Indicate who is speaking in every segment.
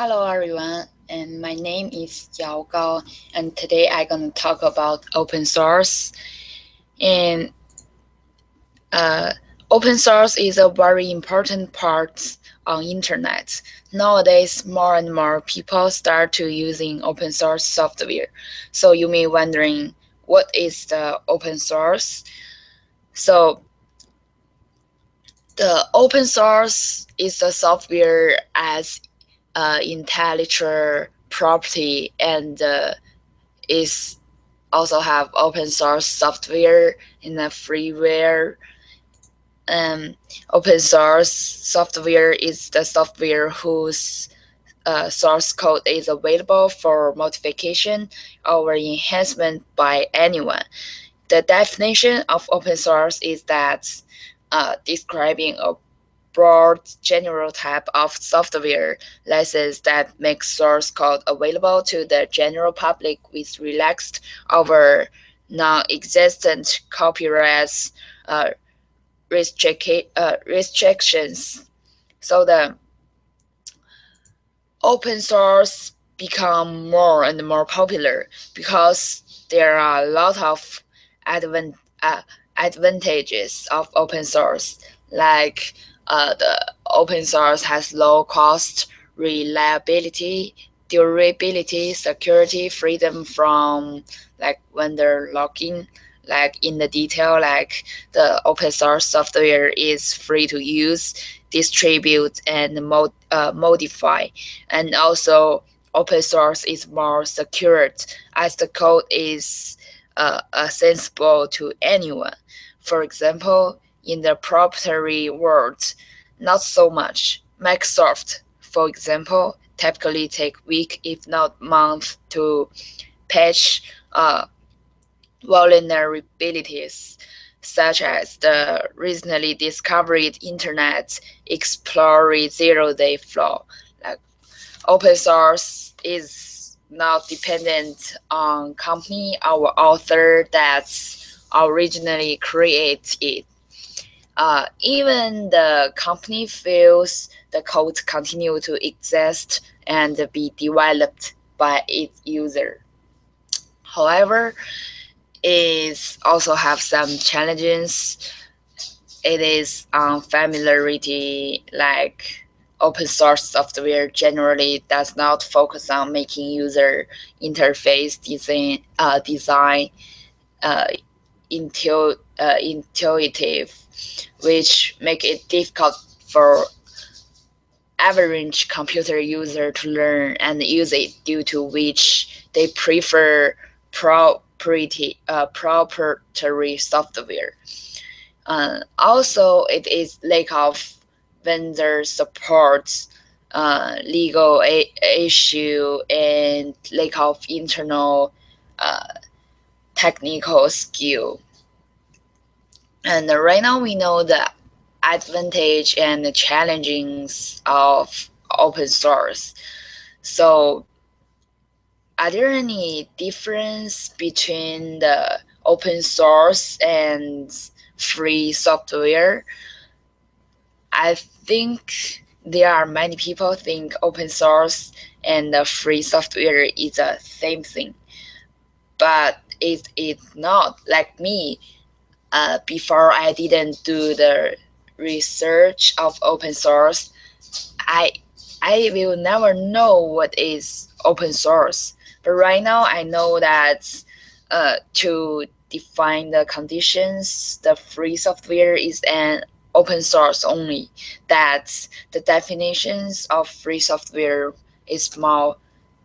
Speaker 1: Hello everyone, and my name is Yao Gao, and today I'm gonna talk about open source. And uh, open source is a very important part on internet. Nowadays, more and more people start to using open source software. So you may wondering what is the open source? So the open source is the software as intellectual property and is also have open source software in the freeware. Um, Open source software is the software whose source code is available for modification or enhancement by anyone. The definition of open source is that describing a broad general type of software license that makes source code available to the general public with relaxed over non-existent copyright uh, restrictions. So the open source become more and more popular because there are a lot of advan- uh, advantages of open source, like the open source has low cost, reliability, durability, security, freedom from like vendor lock-in. Like in the detail, like the open source software is free to use, distribute, and modify, and also open source is more secured as the code is accessible to anyone. For example, in the proprietary world, not so much. Microsoft, for example, typically take week if not month to patch vulnerabilities such as the recently discovered Internet Explorer zero-day flaw. Like open source is not dependent on company or author that's originally created it. Even the company feels the code continue to exist and be developed by its user. However, it also have some challenges. It is unfamiliarity, like open source software generally does not focus on making user interface design uh, intuitive, which make it difficult for average computer user to learn and use it, due to which they prefer proprietary software. Also, it is lack of vendor support, legal issue, and lack of internal uh, technical skill. And right now we know the advantage and the challenges of open source. So are there any difference between the open source and free software? I think there are many people think open source and the free software is the same thing, but it is not. Like me, before I didn't do the research of open source, I I will never know what is open source. But right now I know that to define the conditions, the free software is an open source only. That the definitions of free software is more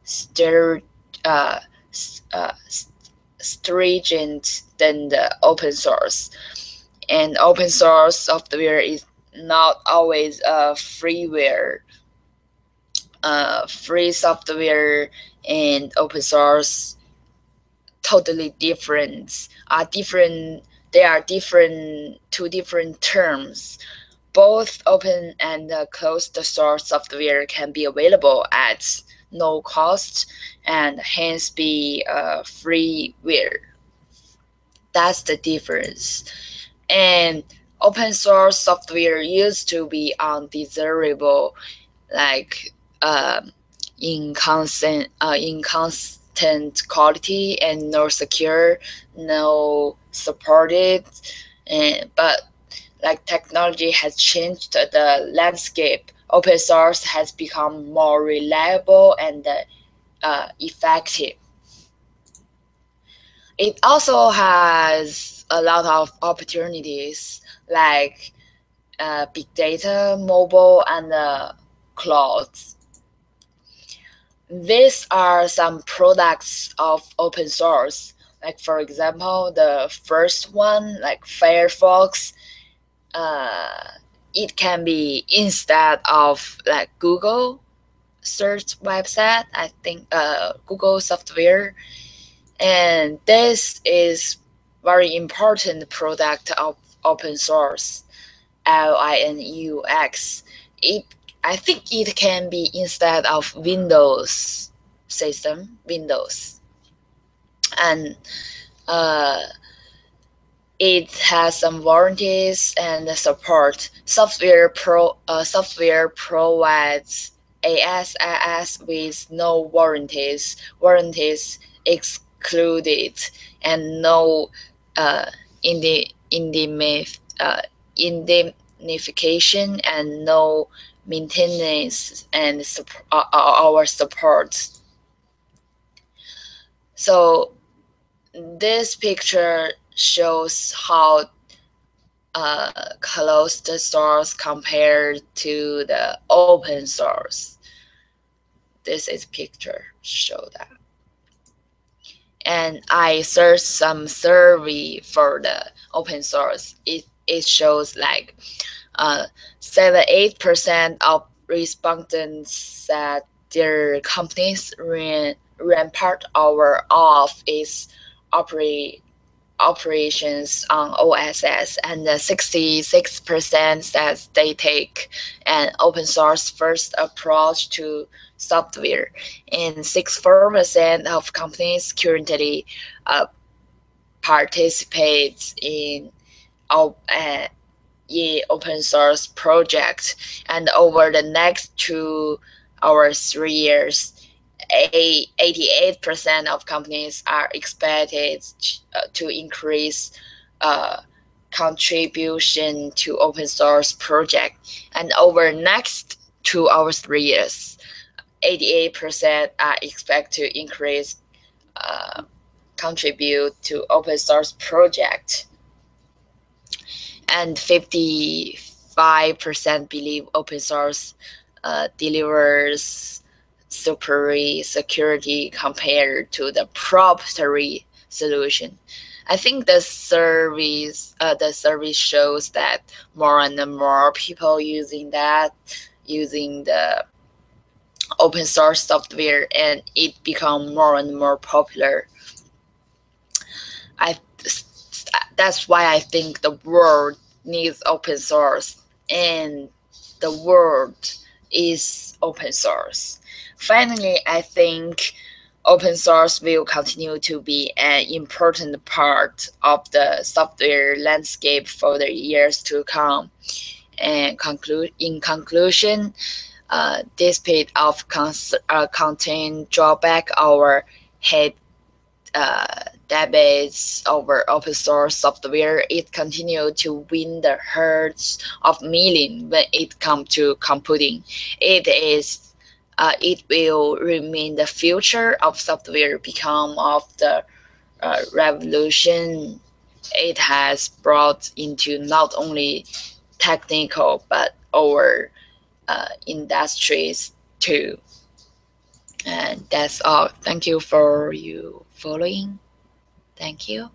Speaker 1: stir, uh, uh, stringent than the open source. And open source software is not always a freeware. Free software and open source totally different. Are different. They are different. Two different terms. Both open and closed source software can be available at no cost and hence be freeware. That's the difference. And open source software used to be undesirable, like inconsistent quality and no secure, no supported, but like technology has changed the landscape. Open source has become more reliable and effective. It also has a lot of opportunities like big data, mobile, and clouds. These are some products of open source. Like for example, the first one, like Firefox, it can be instead of like Google search website. I think Google software, and this is very important product of open source. Linux. I think it can be instead of Windows system, Windows, and it has some warranties and support. Software provides ASIS with no warranties excluded, and no indemnification and no maintenance and our support. So this picture shows how closed source compared to the open source. This is picture show that. And I searched some survey for the open source. It shows like 78% of respondents said their companies ran part or of its operations on OSS, and 66% says they take an open source first approach to software, and 64% of companies currently participate in open source project. And over the next 2 or 3 years, 88% of companies are expected to increase contribution to open source project. And over the next 2 or 3 years, 88% are expected to increase contribute to open source project. And 55% believe open source delivers superior security compared to the proprietary solution. I think the survey shows that more and more people using the open source software, and it become more and more popular. That's why I think the world needs open source, and the world is open source. Finally, I think open source will continue to be an important part of the software landscape for the years to come. And in conclusion, despite of content drawback or hate debates over open source software, it continued to win the hearts of millions when it comes to computing. It will remain the future of software become of the revolution it has brought into not only technical but our industries too. And that's all. Thank you for you following. Thank you.